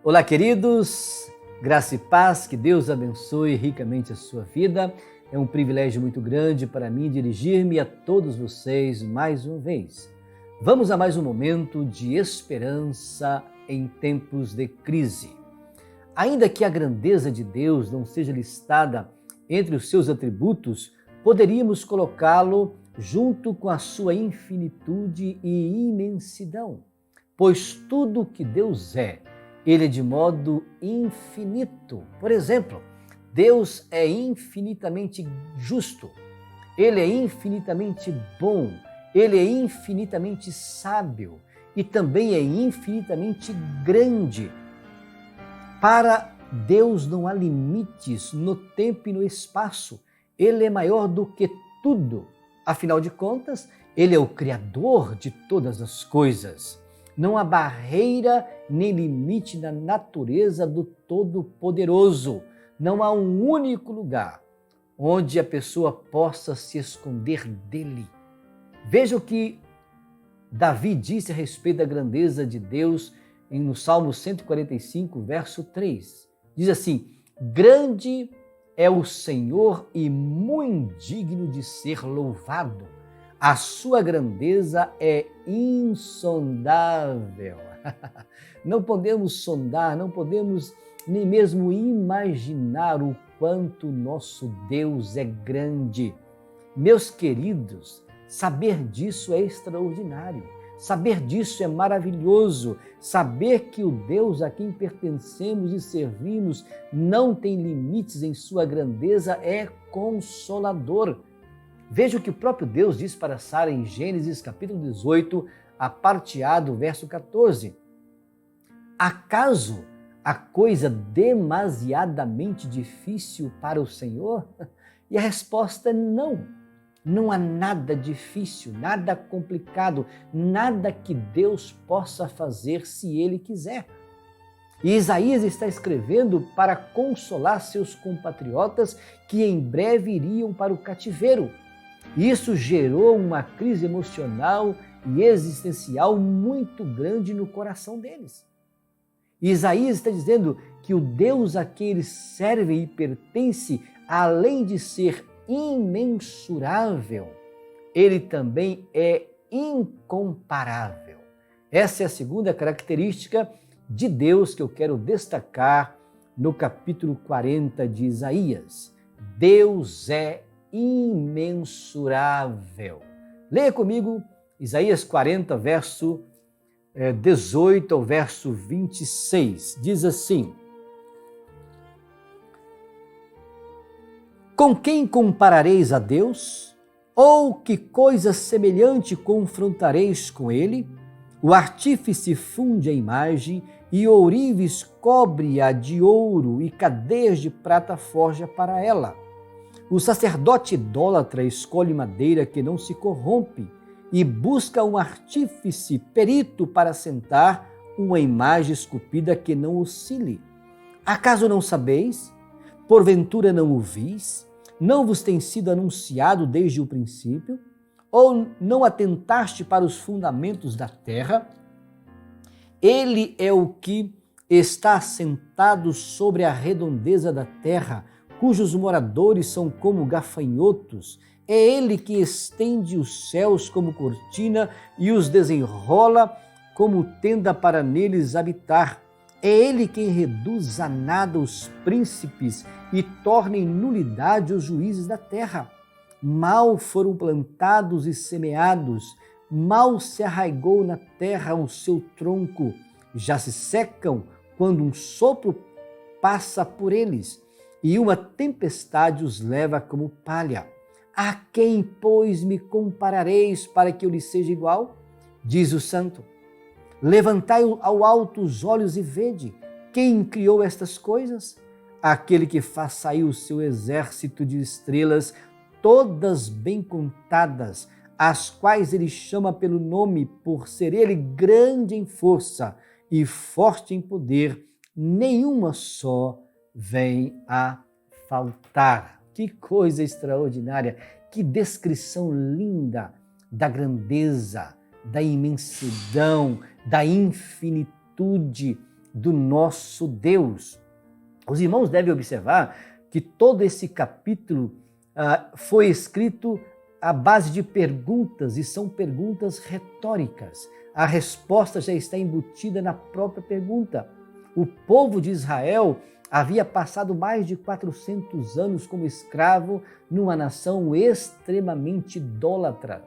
Olá, queridos, graça e paz, que Deus abençoe ricamente a sua vida. É um privilégio muito grande para mim dirigir-me a todos vocês mais uma vez. Vamos a mais um momento de esperança em tempos de crise. Ainda que a grandeza de Deus não seja listada entre os seus atributos, poderíamos colocá-lo junto com a sua infinitude e imensidão, pois tudo o que Deus é, Ele é de modo infinito. Por exemplo, Deus é infinitamente justo, Ele é infinitamente bom, Ele é infinitamente sábio e também é infinitamente grande. Para Deus não há limites no tempo e no espaço. Ele é maior do que tudo. Afinal de contas, Ele é o Criador de todas as coisas. Não há barreira nem limite na natureza do Todo-Poderoso. Não há um único lugar onde a pessoa possa se esconder dele. Veja o que Davi disse a respeito da grandeza de Deus no Salmo 145, verso 3. Diz assim: grande é o Senhor e muito digno de ser louvado. A sua grandeza é insondável. Não podemos sondar, não podemos nem mesmo imaginar o quanto nosso Deus é grande. Meus queridos, saber disso é extraordinário. Saber disso é maravilhoso. Saber que o Deus a quem pertencemos e servimos não tem limites em sua grandeza é consolador. Veja o que o próprio Deus diz para Sara em Gênesis capítulo 18, a parte A do verso 14. Acaso a coisa demasiadamente difícil para o Senhor? E a resposta é não. Não há nada difícil, nada complicado, nada que Deus possa fazer se Ele quiser. E Isaías está escrevendo para consolar seus compatriotas que em breve iriam para o cativeiro. Isso gerou uma crise emocional e existencial muito grande no coração deles. E Isaías está dizendo que o Deus a quem eles servem e pertence, além de ser imensurável, ele também é incomparável. Essa é a segunda característica de Deus que eu quero destacar no capítulo 40 de Isaías. Deus é imensurável. Leia comigo Isaías 40, verso 18 ao verso 26. Diz assim: com quem comparareis a Deus? Ou que coisa semelhante confrontareis com ele? O artífice funde a imagem e ourives cobre-a de ouro e cadeias de prata forja para ela. O sacerdote idólatra escolhe madeira que não se corrompe e busca um artífice perito para sentar uma imagem esculpida que não oscile. Acaso não sabeis? Porventura não o vis? Não vos tem sido anunciado desde o princípio? Ou não atentaste para os fundamentos da terra? Ele é o que está assentado sobre a redondeza da terra, cujos moradores são como gafanhotos. É ele que estende os céus como cortina e os desenrola como tenda para neles habitar. É ele quem reduz a nada os príncipes e torna em nulidade os juízes da terra. Mal foram plantados e semeados, mal se arraigou na terra o seu tronco. Já se secam quando um sopro passa por eles e uma tempestade os leva como palha. A quem, pois, me comparareis para que eu lhe seja igual? Diz o santo. Levantai ao alto os olhos e vede, quem criou estas coisas? Aquele que faz sair o seu exército de estrelas, todas bem contadas, as quais ele chama pelo nome, por ser ele grande em força e forte em poder, nenhuma só vem a faltar. Que coisa extraordinária, que descrição linda da grandeza, da imensidão, da infinitude do nosso Deus. Os irmãos devem observar que todo esse capítulo foi escrito à base de perguntas, e são perguntas retóricas. A resposta já está embutida na própria pergunta. O povo de Israel havia passado mais de 400 anos como escravo numa nação extremamente idólatra,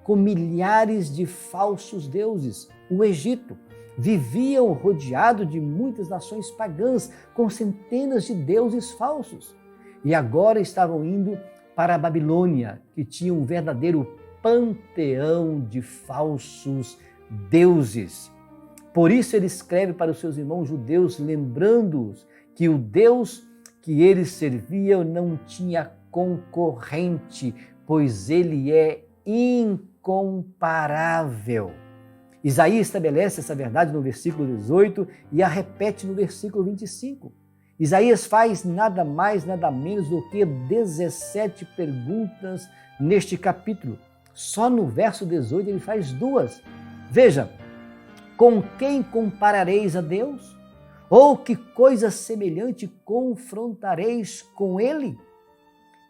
com milhares de falsos deuses, o Egito. Viviam rodeado de muitas nações pagãs, com centenas de deuses falsos. E agora estavam indo para a Babilônia, que tinha um verdadeiro panteão de falsos deuses. Por isso ele escreve para os seus irmãos judeus, lembrando-os que o Deus que eles serviam não tinha concorrente, pois ele é incomparável. Isaías estabelece essa verdade no versículo 18 e a repete no versículo 25. Isaías faz nada mais, nada menos do que 17 perguntas neste capítulo. Só no verso 18 ele faz 2. Veja, com quem comparareis a Deus? Ou que coisa semelhante confrontareis com ele?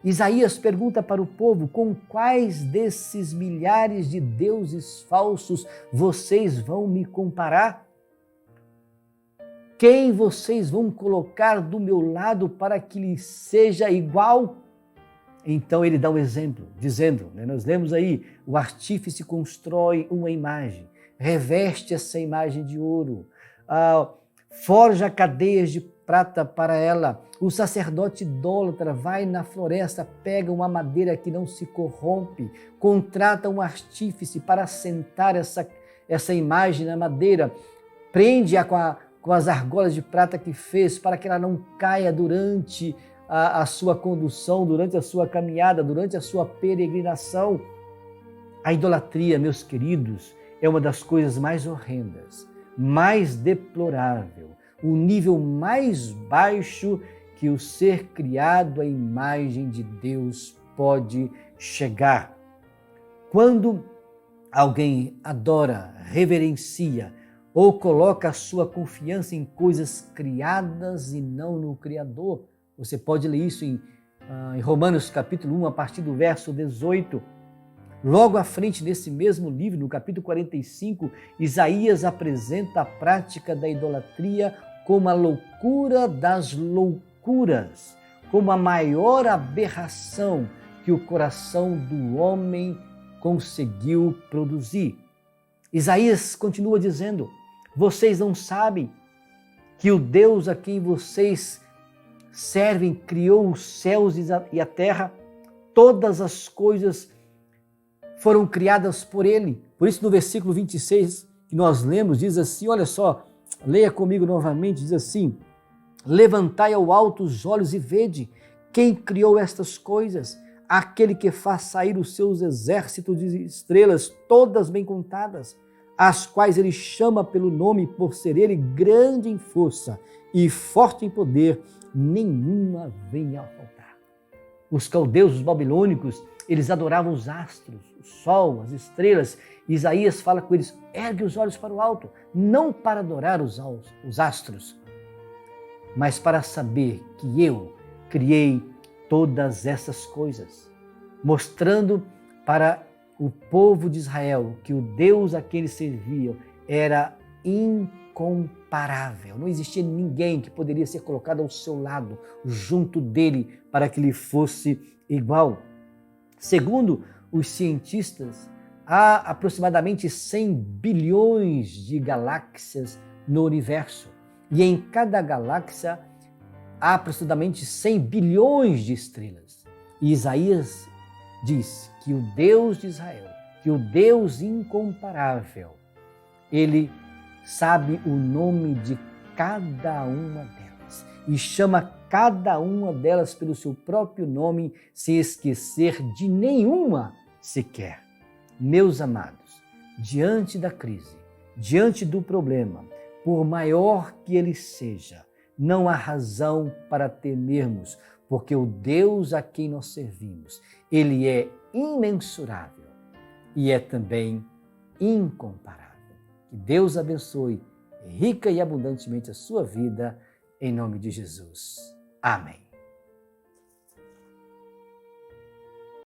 Isaías pergunta para o povo: com quais desses milhares de deuses falsos vocês vão me comparar? Quem vocês vão colocar do meu lado para que lhe seja igual? Então ele dá um exemplo, dizendo, nós lemos aí, o artífice constrói uma imagem, reveste essa imagem de ouro, forja cadeias de prata para ela. O sacerdote idólatra vai na floresta, pega uma madeira que não se corrompe, contrata um artífice para assentar essa imagem na madeira, prende-a com as argolas de prata que fez, para que ela não caia durante a sua condução, durante a sua caminhada, durante a sua peregrinação. A idolatria, meus queridos, é uma das coisas mais horrendas, mais deplorável, o nível mais baixo que o ser criado à imagem de Deus pode chegar. Quando alguém adora, reverencia ou coloca a sua confiança em coisas criadas e não no Criador, você pode ler isso em Romanos capítulo 1, a partir do verso 18. Logo à frente, nesse mesmo livro, no capítulo 45, Isaías apresenta a prática da idolatria como a loucura das loucuras, como a maior aberração que o coração do homem conseguiu produzir. Isaías continua dizendo: vocês não sabem que o Deus a quem vocês servem criou os céus e a terra? Todas as coisas foram criadas por ele. Por isso, no versículo 26 que nós lemos, diz assim, olha só, leia comigo novamente, diz assim: levantai ao alto os olhos e vede quem criou estas coisas, aquele que faz sair os seus exércitos de estrelas, todas bem contadas, as quais ele chama pelo nome, por ser ele grande em força e forte em poder, nenhuma vem a faltar. Os caldeus, os babilônicos, eles adoravam os astros, o sol, as estrelas. Isaías fala com eles: ergue os olhos para o alto, não para adorar os astros, mas para saber que eu criei todas essas coisas, mostrando para o povo de Israel que o Deus a quem eles serviam era incomparável. Não existia ninguém que poderia ser colocado ao seu lado, junto dele, para que lhe fosse igual. Segundo os cientistas, há aproximadamente 100 bilhões de galáxias no universo. E em cada galáxia há aproximadamente 100 bilhões de estrelas. E Isaías diz que o Deus de Israel, que o Deus incomparável, ele sabe o nome de cada uma delas e chama cada uma delas pelo seu próprio nome, sem esquecer de nenhuma sequer. Meus amados, diante da crise, diante do problema, por maior que ele seja, não há razão para temermos, porque o Deus a quem nós servimos, ele é imensurável e é também incomparável. Que Deus abençoe rica e abundantemente a sua vida, em nome de Jesus. Amém.